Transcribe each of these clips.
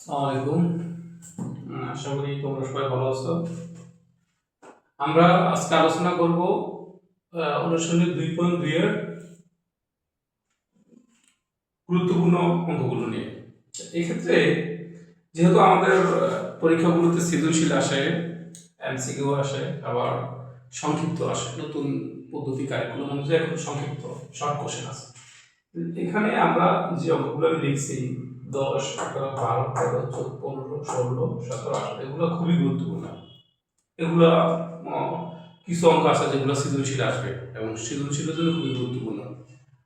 আসসালামু আলাইকুম। আশা করি তোমরা সবাই ভালো আছো। আমরা আজকে আলোচনা করব অনুশীলনী 2.2 এর গুরুত্বপূর্ণ অঙ্কগুলো নিয়ে। এক্ষেত্রে যেহেতু আমাদের পরীক্ষাগুলোতে সৃজনশীল আসে, এমসিকিউ আসে, আবার সংক্ষিপ্ত আসে, নতুন পদ্ধতি কারিকুলাম অনুযায়ী এখন সংক্ষিপ্ত শর্ট কোশ্চেন আছে। এখানে আমরা যে অঙ্কগুলো আমি লিখছি 10, 11, 12, 13, 14, 15, 16, 17, 18 এগুলো খুবই গুরুত্বপূর্ণ। এগুলা কিছু অঙ্ক আছে যেগুলো সৃজনশীল আসবে এবং সৃজনশীলের জন্য খুবই গুরুত্বপূর্ণ।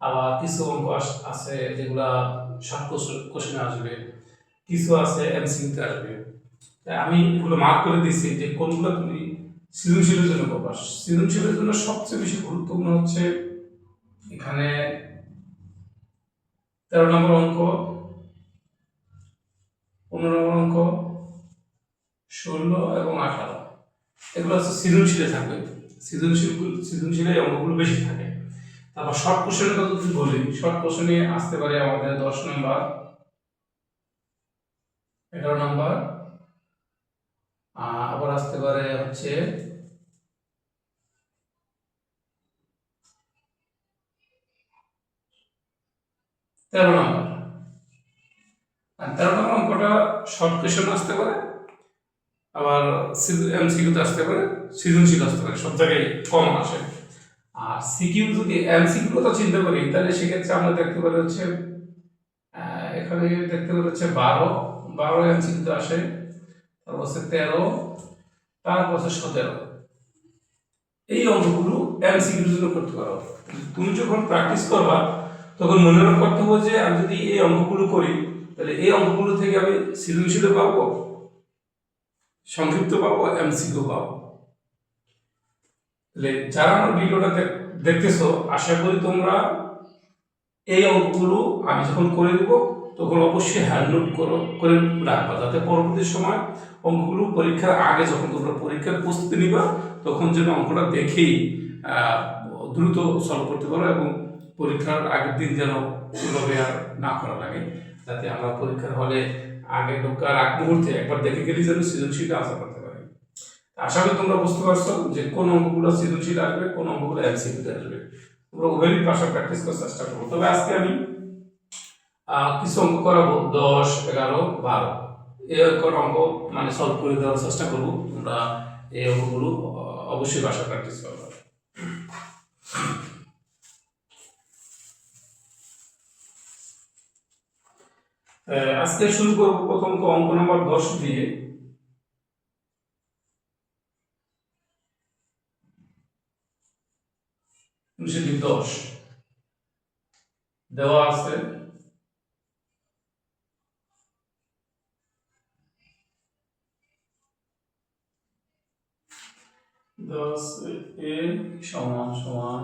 আবার কিছু অঙ্ক আছে যেগুলা শর্ট কোশ্চেনে আসবে, কিছু আছে এমসিকিউতে আসবে। তাই আমি এগুলো মার্ক করে দিচ্ছি যে কোনগুলো তুমি সৃজনশীলের জন্য করবা। সৃজনশীলের জন্য সবচেয়ে বেশি গুরুত্বপূর্ণ হচ্ছে এখানে 13 নম্বর অঙ্ক, 15 নম্বর অঙ্ক, 16 এবং 18। এগুলো হচ্ছে সৃজনশীলে থাকবে। সৃজনশীলে অঙ্কগুলো বেশি থাকে। তারপর শর্ট কোশ্চেনের কথা যদি বলি, শর্ট কোশ্চেনে আসতে পারে আমাদের 10 নম্বর, 11 নম্বর, আবার আসতে পারে হচ্ছে 13 নম্বর। আর 13 নম্বর অঙ্কটা শর্ট কোশ্চেন আসতে পারে, আবার এমসিকিউতে আসতে পারে, সৃজনশীল আসতে পারে, সব জায়গায় কম আসে। আর সিকিউ যদি এমসিকিউ কথা চিন্তা করি তাহলে সেক্ষেত্রে আমরা দেখতে পারি হচ্ছে এখানে দেখতে পারি হচ্ছে 12 এমসিকিউতে আসে, তারপর হচ্ছে 13, তারপর হচ্ছে 17। এই অঙ্কগুলো এমসিকিউর জন্য করতে পারো। তুমি যখন প্র্যাকটিস করবা তখন মনে রাখতে হবে যে আমি যদি এই অঙ্কগুলো করি তাহলে এই অঙ্কগুলো থেকে আমি সৃজনশীল পাবো, সংক্ষিপ্ত পাবো, এমসিকিউ পাবো। তাহলে যারা আমার ভিডিওটা দেখতেছো আশা করি তোমরা এই অঙ্কগুলো আমি যখন করে দিব তখন অবশ্যই হ্যান্ড নোট করে রাখবা, যাতে পরবর্তী সময় অঙ্কগুলো পরীক্ষার আগে যখন তোমরা পরীক্ষার প্রস্তুতি নিবা তখন যেন অঙ্কটা দেখেই দ্রুত সলভ করতে পারো এবং পরীক্ষার আগের দিন যেন সেভাবে আর না করা লাগে, যাতে আমরা পরীক্ষার হলে আগে ঢোকার আগ মুহূর্তে একবার দেখে গেলেই যেন সৃজনশীলটা আশা করতে পারি। আশা করি তোমরা বুঝতে পারছো যে কোন অঙ্কগুলো সৃজনশীল আসবে, কোন অঙ্কগুলো এমসিকিউতে আসবে। তোমরা উভয়ই পাশে প্র্যাকটিস করার চেষ্টা করবো। তবে আজকে আমি কিছু অঙ্ক করাবো 10, 11, 12 এই অঙ্ক মানে সলভ করে দেওয়ার চেষ্টা করবো। তোমরা এই অঙ্কগুলো অবশ্যই বাসা প্র্যাকটিস করবে। আজকে শুরু করবো প্রথমত অঙ্ক নাম্বার 10 দিয়ে। 10 দেওয়া আছে 10 a সমান সমান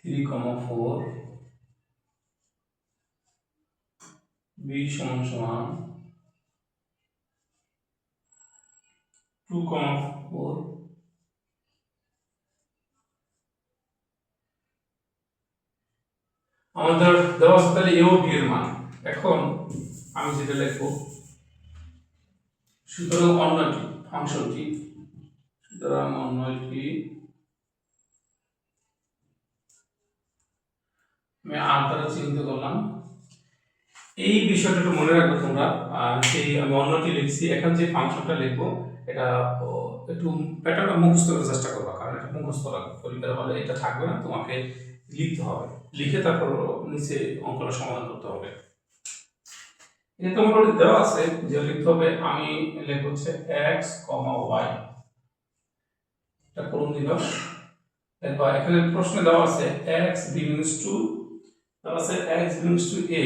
3,4, b সমান সমান 2,4, আমাদের দেওয়া আছে তাহলে এ ও বি এর মান। এখন আমি যেটা লিখবো, সুতরাং অন্যটি ফাংশনটি, সুতরাং অন্যটি আমি আর দ্বারা চিহ্নিত করলাম। এই বিষয়টা একটু মনে রাখবে তোমরা। সেই আমি অন্যটি লিখছি, এখন যে ফাংশনটা লিখবো এটা একটু প্যাটার্নটা মুখস্থ করার চেষ্টা করবা, কারণ এটা মুখস্থ রাখবে, পরীক্ষার হলে এটা থাকবে না, তোমাকে লিখতে হবে, লিখে তারপর নিচে অঙ্কটা সমাধান করতে হবে। এটা তোমার দেওয়া আছে যে লিখতে হবে, আমি লিখব হচ্ছে x, y, এটা কলম দিবা। এরপর এখানে প্রশ্নে দেওয়া আছে x belongs to, দেওয়া আছে x belongs to a।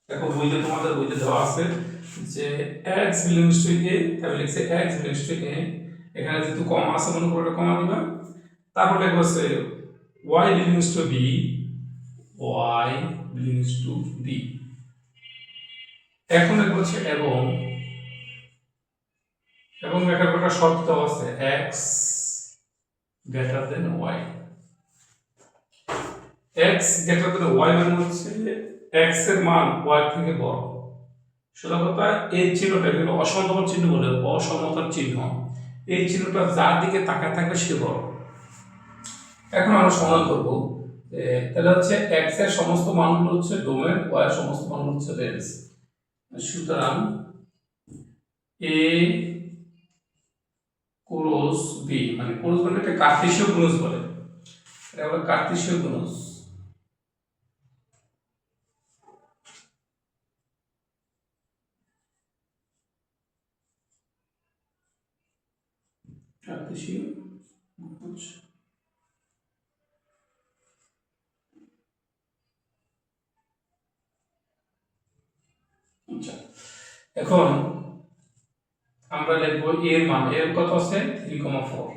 দেখো বইতে তোমাদের বইতে দেওয়া আছে যে x belongs to a, তাহলে লিখছে x belongs to a। এখানে যেহেতু কমা আছে মনে করো এটা কমা দিবা। তারপর লিখবো আছে y belongs to b, y belongs to b। এখন লিখবো হচ্ছে এবং লেখার একটা শর্ত দেওয়া আছে x greater than y। x greater than y মানে হচ্ছে x এর মান y থেকে বড়। সোজা কথা এই চিহ্নটা কিন্তু অসমতার চিহ্ন বলে, অসমতার চিহ্ন। এই চিহ্নটা যার দিকে তাকায় থাকবে সে বড়। এখন আমরা সমাধান করব, তাহলে হচ্ছে x এর সমস্ত মানগুলো হচ্ছে ডোমেন, y এর সমস্ত মানগুলো হচ্ছে রেঞ্জ। সুতরাং a ক্রস b, মানে ক্রস মানে এটা কার্তেশীয় গুণজ বলে, এটা হলো কার্তেশীয় গুণজ। কার্তেশীয় গুণজ। আচ্ছা, এখন আমরা লিখব এর মান, এর কত আছে 3,4,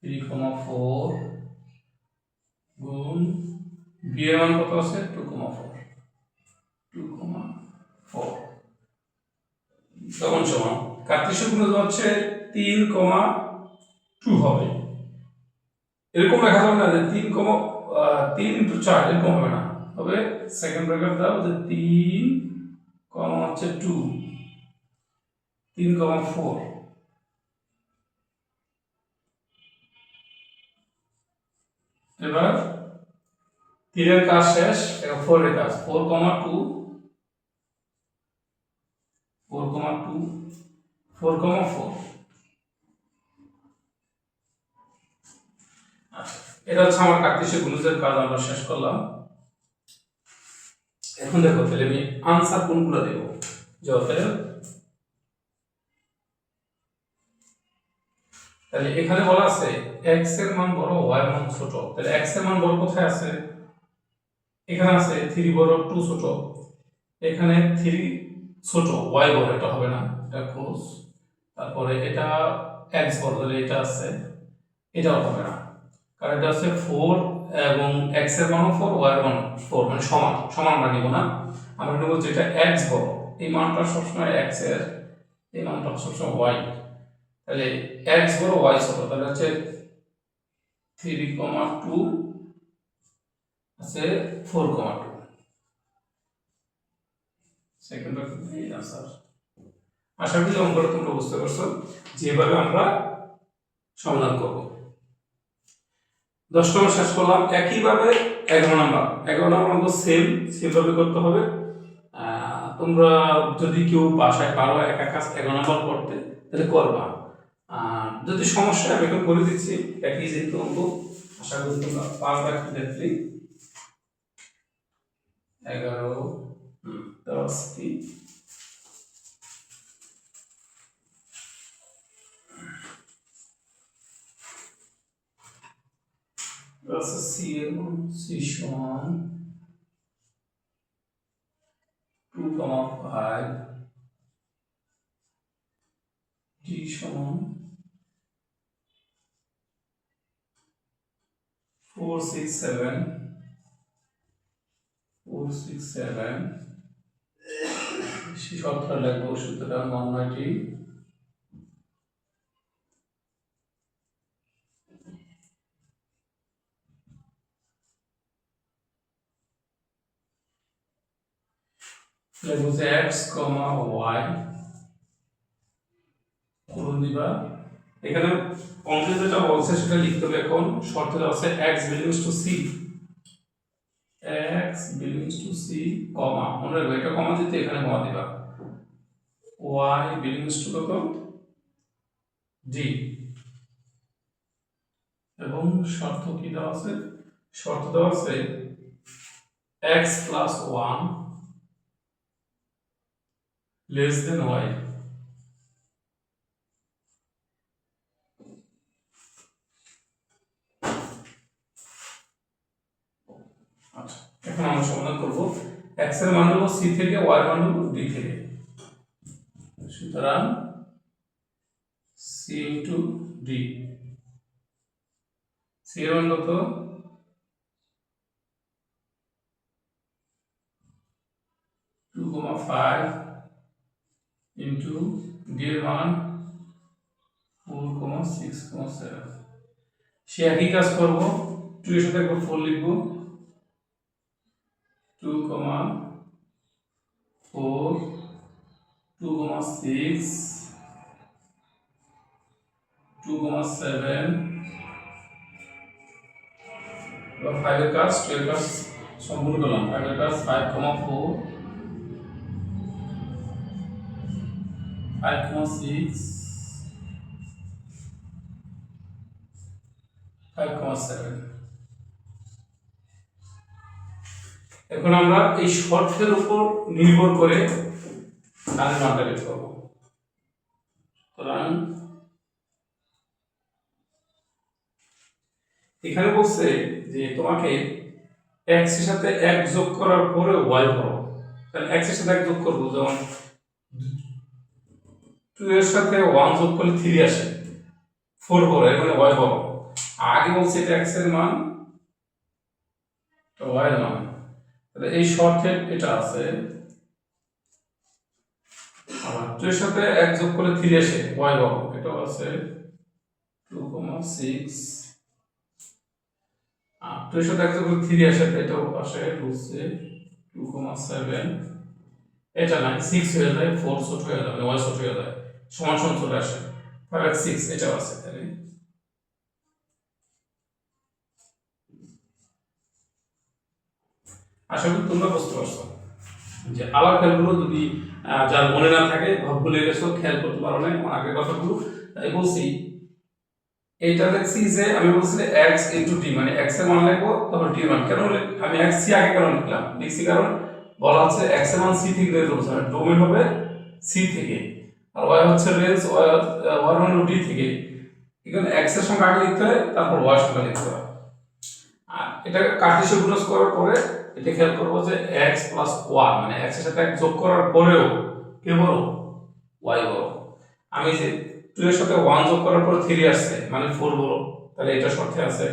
3,4 গুণ b এর মান কত আছে 2,4, 2,4 তখন সমান কার্তেশীয় গুণজ হচ্ছে 3,2 হবে। এরকম লেখা যাবে না যে 3 ইন্টু 4, এরকম হবে না, হবে সেকেন্ড ব্র্যাকেট দাও যে 3, হচ্ছে 2, 3,4। এবার 3 এর কাজ শেষ, এখন 4 এর কাজ, 4,2, 4,2, 4,4। আচ্ছা, এটা হচ্ছে আমার কার্তেশীয় গুণজের কাজ আমরা শেষ করলাম। এখন দেখো তাহলে আমি আনসার কোনগুলো দেব। তাহলে এখানে বলা আছে x এর মান বড়, y এর মান ছোট। তাহলে x এর মান বড় কোথায় আছে? এখানে আছে 3 বড় 2 ছোট, এখানে 3 ছোট y বড়, এটা হবে না, এটা ক্লোজ। তারপরে এটা x বড়, তাহলে এটা আছে, এটাও হবে না, কারণ এটা আছে 4 এবং x এর মানও 4, y এর মান 4, মানে সমান সমান আমরা নিব না, আমরা নেব যেটা x বড়, এই মানটা সবসময় x এর, এই মানটা সবসময় y। তাহলে x বড় y ছোট, তাহলে হচ্ছে 3,2 আছে 4,2, সেকেন্ড আনসার। আশা করি অঙ্কটা তোমরা বুঝতে পারছো যেভাবে আমরা সমাধান করব। 10 নম্বর শেষ করলাম। একইভাবে 11 নম্বর, 11 নম্বর অঙ্ক সেমভাবে করতে হবে। তোমরা যদি কেউ বাসায় পারো একা কাজ 11 নম্বর করতে, তাহলে করবা। যদি সমস্যা আমি এখন করে দিচ্ছি, একই যেহেতু অঙ্ক, আশা করি তোমরা পারবা ডেফিনেটলি। 11, 10, 3, C এর মান C সমান 2,5, D সমান 467, 467, সূত্রটা লিখবো, সূত্রটা 190, লিখবো যে x, y করুন দিবা। এখানে অঙ্কে যেটা বলছে সেটা লিখতে হবে। এখন শর্ত দেওয়া আছে x belongs to c, x belongs to c, কমা, মনে রাখবে এটা কমা দিতে এখানে কমা দিবা, y belongs to কত d, এবং শর্ত কি দেওয়া আছে? শর্ত দেওয়া আছে x plus 1 less than y। আচ্ছা, এখন আমরা সমাধান করব। x এর মান হলো c থেকে, y এর মান হলো d থেকে। সুতরাং c into d, c এর মান কত? 2,5 into d এর মান 4,6,7। সে একই কাজ করব, 2 এর সাথে একবার 4 লিখব, 2,4 2,6 2,7 এবার 5 এর কাজ 2 এর কাজ সম্পূর্ণ করলাম 5 এর কাজ 5,4 5,6 5,7 এখন আমরা এই শর্তের উপর নির্ভর করে কাজের মানটা বের করব। সুতরাং এখানে বলছে যে তোমাকে x এর সাথে 1 যোগ করার পরে y করো। তাহলে x এর সাথে 1 যোগ করব, যেমন 2 এর সাথে 1 যোগ করলে 3 আসে, 4 করো, এর মানে y করো। আগে বলছে এটা x এর মান, তো y এর মান। তাহলে এই শর্তে এটা আছে, আবার 2 এর সাথে 1 যোগ করলে 3 আসে, y করো, এটাও আছে 2,6 2 এর সাথে 1 যোগ করলে 3 আসে, এটাও আসে হচ্ছে 2,7 এটা না 6 হয়ে যায়, 4 ছোট হয়ে যাবে, y ছোট হয়ে যায়, সমান সমান চলে আসে 5 আর 6 এটাও আছে। তাহলে আশা করি তোমরা বুঝতে পারছো যে আবার খেয়ালগুলো যদি যার মনে না থাকে বা ভুলে গেছো, খেয়াল করতে পারো না আমার আগের কথাগুলো, তাই বলছি এইটা দেখছি যে আমি বলছি x ইনটু t, মানে x এর মান লিখবো তারপর t এর মান। কেন আমি x c আগে কেন লিখলাম, লিখছি কারণ বলা হচ্ছে x এর মান c থেকে বের করতে হবে, ডোমেন হবে c থেকে, আর y হচ্ছে রেঞ্জ, y মানে d থেকে। এখানে x এর সংখ্যা আগে লিখতে হয়, তারপর y এর সংখ্যা লিখতে হয়। আর এটা কার্টেসিয়ান গুণজ করার পরে এটা খেয়াল করবো যে x প্লাস 1, মানে x এর সাথে 1 যোগ করার পরেও কে বড়, y বড়। আমি যে 2 এর সাথে 1 যোগ করার পর 3 আসছে, মানে 4 বড়, তাহলে এটা শর্তে আছে।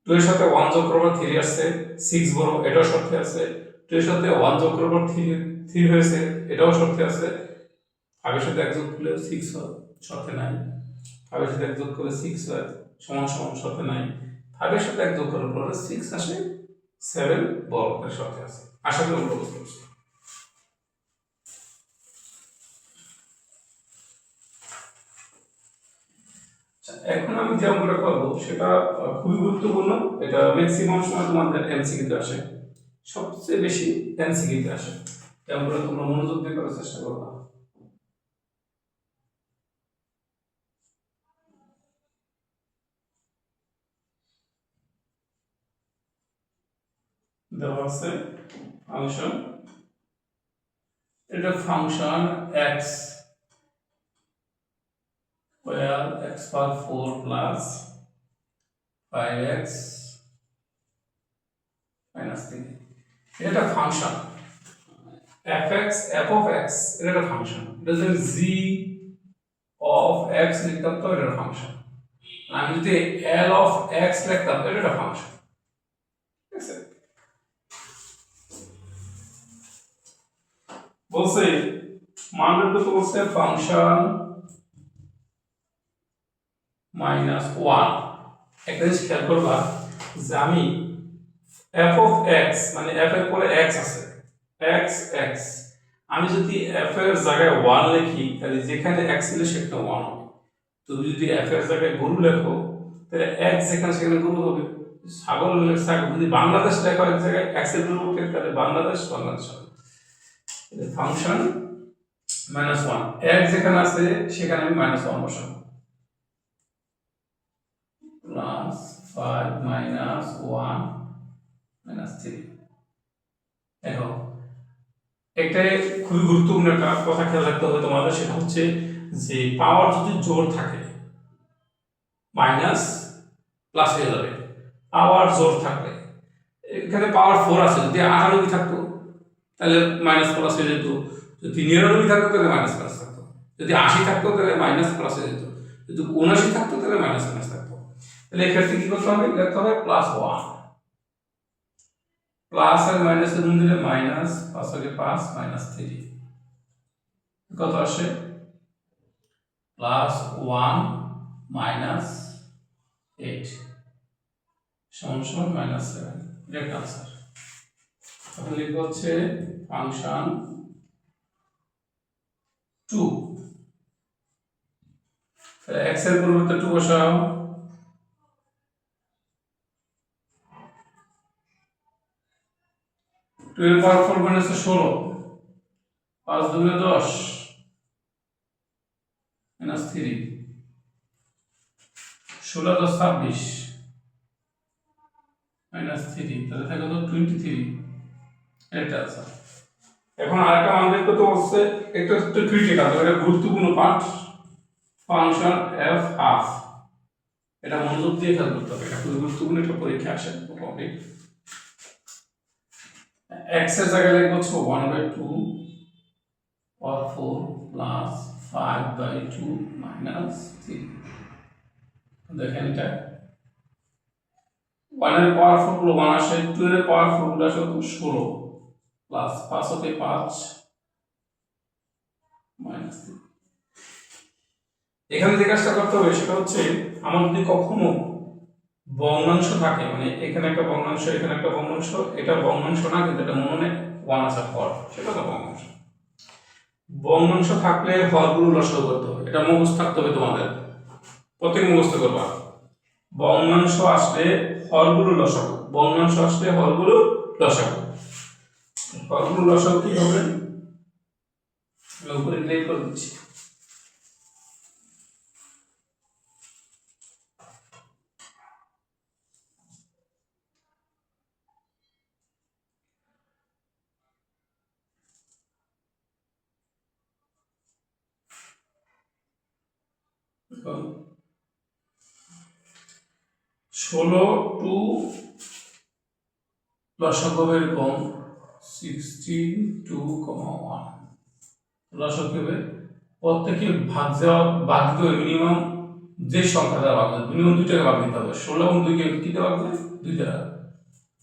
2 এর সাথে 1 যোগ করার পর 3 আসছে, 6 বড়, এটাও শর্তে আছে। 2 এর সাথে 1 যোগ করার পর 3 হয়েছে, এটাও শর্তে আছে। 5 এর সাথে 1 যোগ করলে 6 হয়, শর্তে নাই। 5 এর সাথে 1 যোগ করলে 6 হয়, সমান সমান, শর্তে নাই। 5 এর সাথে 1 যোগ করার পর 6 আসে, 7 বড়, এর শর্তে আছে। আশা করি তোমরা বুঝতে পারছো। এখন আমি যে অঙ্কটা করবো সেটা খুবই গুরুত্বপূর্ণ, এটা ম্যাক্সিমাম সময় তোমাদের এমসিকিউতে আসে, সবচেয়ে বেশি এমসিকিউতে আসে। এই অঙ্কটা তোমরা মনোযোগ দিয়ে করার চেষ্টা করবা। দেওয়া আছে ফাংশন, এটা function x where x power 4 plus 5x minus 3, এটা function fx f of x, এটা ফাংশন। এটা যদি g of x লিখতাম তো এটা ফাংশন, আমি যদি l of x লিখতাম এটা ফাংশন। ঠিক আছে, বলছে মানটা তো বলছে ফাংশন মাইনাস 1। একটা জিনিস খেয়াল করবা যে আমি f of x, মানে f এর পরে x আছে, x x, আমি যদি f এর জায়গায় 1 লিখি তাহলে যেখানে x ছিল সেখানে 1 হবে। তুমি যদি f এর জায়গায় গরু লেখো তাহলে x যেখানে সেখানে গরু হবে। ছাগল লেখা, যদি বাংলাদেশ লেখা এক জায়গায় x এর পরিবর্তে তাহলে বাংলাদেশ বাংলাদেশ হবে। ফাংশন মাইনাস 1, x যেখানে আছে সেখানে আমি মাইনাস 1 বসাবো, প্লাস 5 মাইনাস 1 মাইনাস 3। দেখো একটা খুবই গুরুত্বপূর্ণ একটা কথা খেয়াল রাখতে হবে তোমাদের, সেটা হচ্ছে যে পাওয়ার যদি জোর থাকে মাইনাস প্লাস হয়ে যাবে, পাওয়ার জোর থাকলে। এখানে পাওয়ার 4 আছে, যদি 98 থাকতো তাহলে মাইনাস প্লাস হয়ে যেত, যদি 99 থাকতো তাহলে মাইনাস প্লাস থাকতো, যদি 80 থাকতো তাহলে মাইনাস প্লাস হয়ে যেত, যদি 79 থাকতো তাহলে মাইনাস প্লাস থাকতো। তাহলে এক্ষেত্রে কি করতে হবে, লিখতে হবে প্লাস 1, প্লাস আর মাইনাসের গুণ দিলে মাইনাস, 5 আগে 5 মাইনাস 3, কত আসে প্লাস 1 মাইনাস 8 সমান সমান মাইনাস 7, এটা আনসার। তাহলে লিখবো হচ্ছে ফাংশন 2, x এর পরিবর্তে 2 বসাও, 2 এর পাওয়ার 4 মানে হচ্ছে 16, 5 দুগুণে 10 মাইনাস 3, 16 10 26 মাইনাস 3, তাহলে থাকে তো 23। এটা আছে। এখন আরেকটা মান বের করতে বলছে, এটা হচ্ছে ক্রিটিক্যাল, এটা গুরুত্বপূর্ণ পার্ট, ফাংশন f হাফ। এটা মনোযোগ দিয়ে খেয়াল করতে হবে, এটা খুবই গুরুত্বপূর্ণ, একটা পরীক্ষা আসে মোটামুটি। x এর জায়গায় লিখবো হচ্ছে 1/2 or 4 plus 5/2 minus 3। দেখেন এটা 1 এর পাওয়ার 4 গুলো 1 আসে, 2 এর পাওয়ার 4 গুলো আসে 16 প্লাস 5 হতে 5 মাইনাস 3। এখানে যে কাজটা করতে হবে সেটা হচ্ছে, আমার যদি কখনো ভগ্নাংশ থাকে, মানে এখানে একটা ভগ্নাংশ, এখানে একটা ভগ্নাংশ, এটা ভগ্নাংশ না কিন্তু এটা মনে 1 আছে হর, সেটা তো ভগ্নাংশ। ভগ্নাংশ থাকলে হরগুলো লসাগু করতে হবে, এটা মুখস্থ থাকতে হবে তোমাদের, প্রত্যেক মুখস্থ করবা। ভগ্নাংশ আসলে হরগুলো লসাগু, ভগ্নাংশ আসলে হরগুলো লসাগু। হরগুলো লসাগু কি হবে, উপরে ক্লিক করে দিচ্ছি। ষোলো টু লসাগু এরকম 62,1 লসাগু হবে, প্রত্যেকে ভাগ দেওয়া বাদ দিতে হবে, মিনিমাম যে সংখ্যা দ্বারা ভাগ দেবে মিনিমাম 2 টাকা ভাগ দিতে হবে। 16 এবং 2 কে কি দিয়ে ভাগ দেবে, 2 দ্বারা,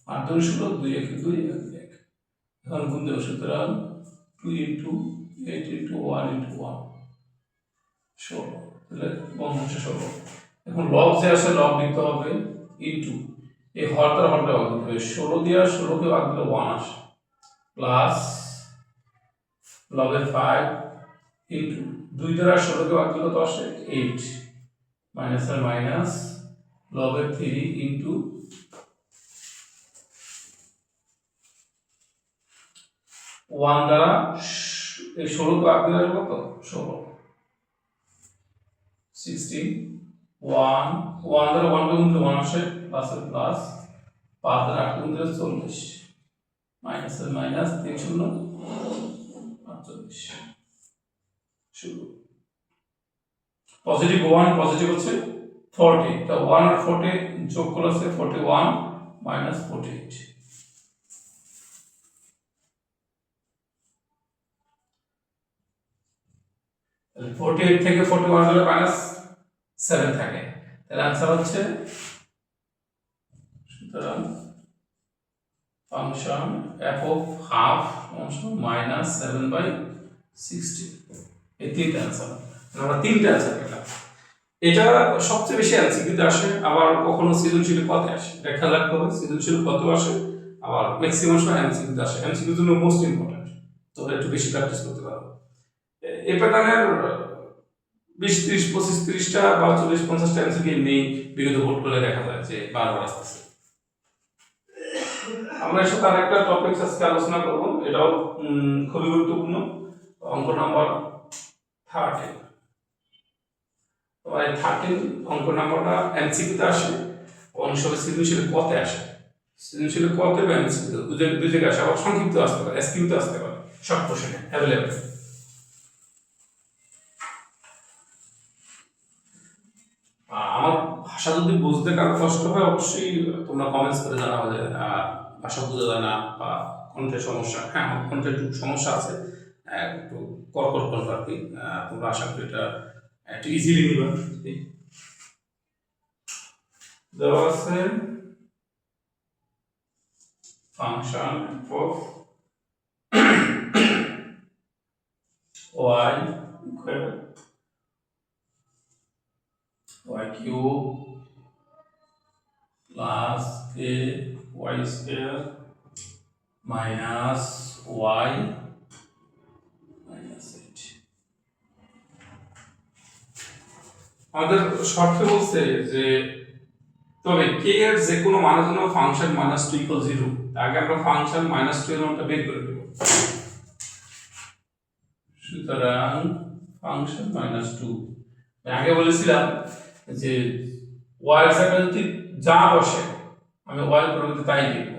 8 2 16, 2 1 2 1 1। এখন গুণ দেবো, সুতরাং 2 into 8 into 1 into 1 16, তাহলে ভগ্নাংশ 16। এখন লব যে আছে লব লিখতে হবে ইনটু এই হরটার হরটা ভাগ দিতে হবে, 16 দিয়ে 16 কে ভাগ দিলে 1 আসে, প্লাস লবের 5 ইনটু 2 দ্বারা 16 কে ভাগ দিলে তো আসে 8 মাইনাস আর মাইনাস লবের 3 ইনটু 1 দ্বারা এই 16 কে ভাগ দিলে আসবে কত, 16 16 1 1 দ্বারা 1 কে গুণ করলে 1 আসে, প্লাস আর প্লাস 5 দ্বারা 8 গুণ করলে 40 মাইনাস আর মাইনাস 3 0 48 শুরু। পজিটিভ 1 পজিটিভ হচ্ছে 40, তো 1 আর 40 যোগ করলে আছে 41 মাইনাস 48। 48 থেকে 41 হলে মাইনাস 7 থাকে, তাহলে आंसर হচ্ছে, সুতরাং function f of half minus 7/16, এই তিনটা आंसर। আমরা তিনটা आंसर পেলাম। এটা সবচেয়ে বেশি এমসিকিউতে আসে, আবার কখনো সৃজনশীল পথে আসে, এটা খেয়াল রাখতে হবে, সৃজনশীল পথেও আসে, আবার ম্যাক্সিমাম সময় এমসিকিউতে আসে। এমসিকিউর জন্য মোস্ট ইম্পর্টেন্ট, তোমরা একটু বেশি প্র্যাকটিস করতে পারো। এই প্যাটার্নের 20 30 25 30টা বা 40 50টা এমসিকিউ নেই, বিগত বোর্ডগুলো দেখা যায় যে বারবার আসতেছে। আমরা এর সাথে আরেকটা টপিক আজকে আলোচনা করব, এটাও খুবই গুরুত্বপূর্ণ, অঙ্ক নাম্বার 13। তো এই 13 অঙ্ক নাম্বারটা এমসিকিউতে আসে, অনেক সময় সৃজনশীল পথে আসে। সৃজনশীল পথে বা এমসিকিউ দুই জায়গায় আসে, আবার সংক্ষিপ্ত আসতে পারে, এসকিউতে আসতে পারে, শর্ট কোশ্চেনে অ্যাভেলেবল। আমার ভাষা যদি বুঝতে কারো কষ্ট হয় অবশ্যই তোমরা কমেন্টস করে জানাবে যে ভাষা বোঝা যায় না বা কণ্ঠের সমস্যা। হ্যাঁ, আমার কণ্ঠে একটু সমস্যা আছে, একটু কর্কট কণ্ঠ আর কি। তোমরা আশা করি এটা একটু ইজিলি নিবা। দেওয়া আছে function of y y cube plus a y square minus y minus 8। আমাদের শর্তে বলছে যে তবে কে এর যে কোনো মানের জন্য ফাংশন -2 = 0। আগে আমরা ফাংশন -2 এর মানটা বের করে দেব। সুতরাং ফাংশন -2, আগে বলেছিলাম যে y এর জায়গায় যদি যা বসে আমি y এর পরিবর্তে তাই লিখব।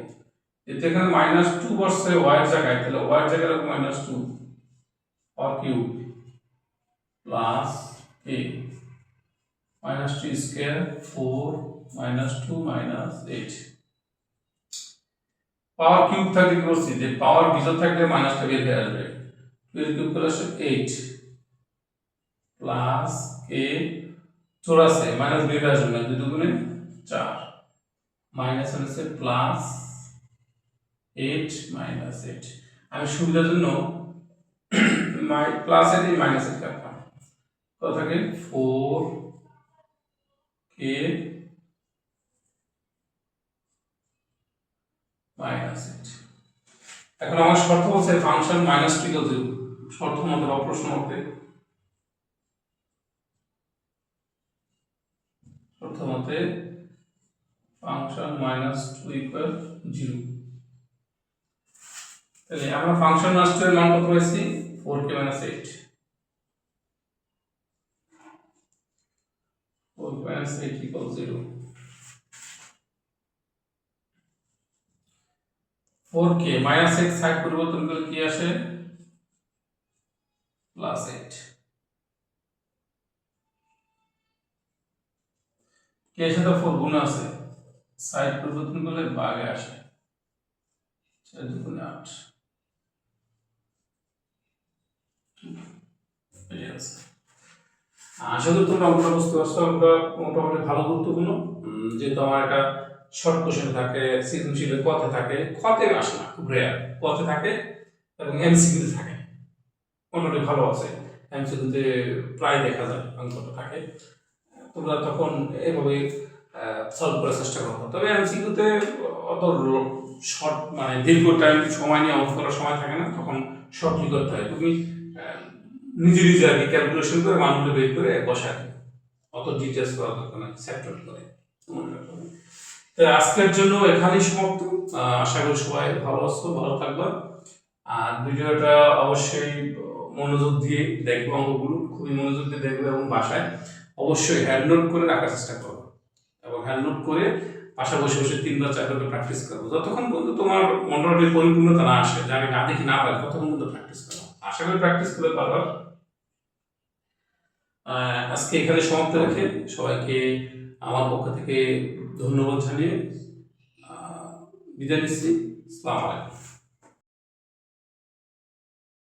এতে এখানে -2 বসছে y এর জায়গায়, তাহলে y এর জায়গায় -2 power cube plus a -2 square 4 -2 -8 power cube থাকলে কি বলছি যে পাওয়ার ভিতর থাকলে মাইনাসটা বের হয়ে আসবে। 2 এর কিউব করলে আসে 8 প্লাস a 4 আছে মাইনাস বের হয়ে আসবে 2 দুগুণে 4 মাইনাস হচ্ছে প্লাস 8 -8। আমি সুবিধার জন্য প্লাস এর মাইনাস এর কাটলাম, কত থাকে 4k -8। এখন আমার শর্ত বলছে ফাংশন -2 = 0। শর্ত মতে বা প্রশ্ন মতে ফাংশন -2 = 0। তাহলে আমরা ফাংশন -2 এর মান কত পাইছি 4k - 8। 4k - 8 = 0। 4k -8 সাইড পরিবর্তন করলে কি আসে +8। k এর সাথে 4 গুণ আছে, সাইড পরিবর্তন করলে ভাগে আসে 4 2 8। আশা করি তোমরা অঙ্কটা বুঝতে পারছো। অঙ্কটা মোটামুটি ভালো গুরুত্বপূর্ণ, যেহেতু আমার একটা শর্ট কোশ্চেন থাকে, সৃজনশীলে কতে থাকে, কতে আসে না, খুব রেয়ার, কতে থাকে এবং এমসিকিউতে থাকে, মোটামুটি ভালো আছে। এমসিকিউতে প্রায় দেখা যায় অঙ্কটা থাকে, তোমরা তখন এভাবে সলভ করার চেষ্টা করো। তবে এমসিকিউতে অত শর্ট মানে দীর্ঘ টাইম সময় নিয়ে অঙ্ক করার সময় থাকে না, তখন শর্টলি করতে হয়। তুমি নিজে নিজে আর কি ক্যালকুলেশন করে মানগুলো বের করে বসায়, অত ডিটেলস করা দরকার নাই, সেপারেট করে। তো আজকের জন্য এখানেই সমাপ্ত। আশা করি সবাই ভালো আছো, ভালো থাকবা। আর ভিডিওটা অবশ্যই মনোযোগ দিয়ে দেখবো, অঙ্কগুলো খুবই মনোযোগ দিয়ে দেখবে এবং বাসায় অবশ্যই হ্যান্ড নোট করে রাখার চেষ্টা করো, এবং হ্যান্ড নোট করে বাসা বসে বসে 3 বা 4 বার প্র্যাকটিস করবো। যতক্ষণ পর্যন্ত তোমার মোটামুটি পরিপূর্ণতা না আসে, যে আমি না দেখি না পারি, ততক্ষণ পর্যন্ত প্র্যাকটিস করো। আশা করি প্র্যাকটিস করে পারবা। আজকে এখানে সমাপ্ত রেখে সবাইকে আমার পক্ষ থেকে ধন্যবাদ জানিয়ে বিদায় নিচ্ছি। আসসালামু আলাইকুম।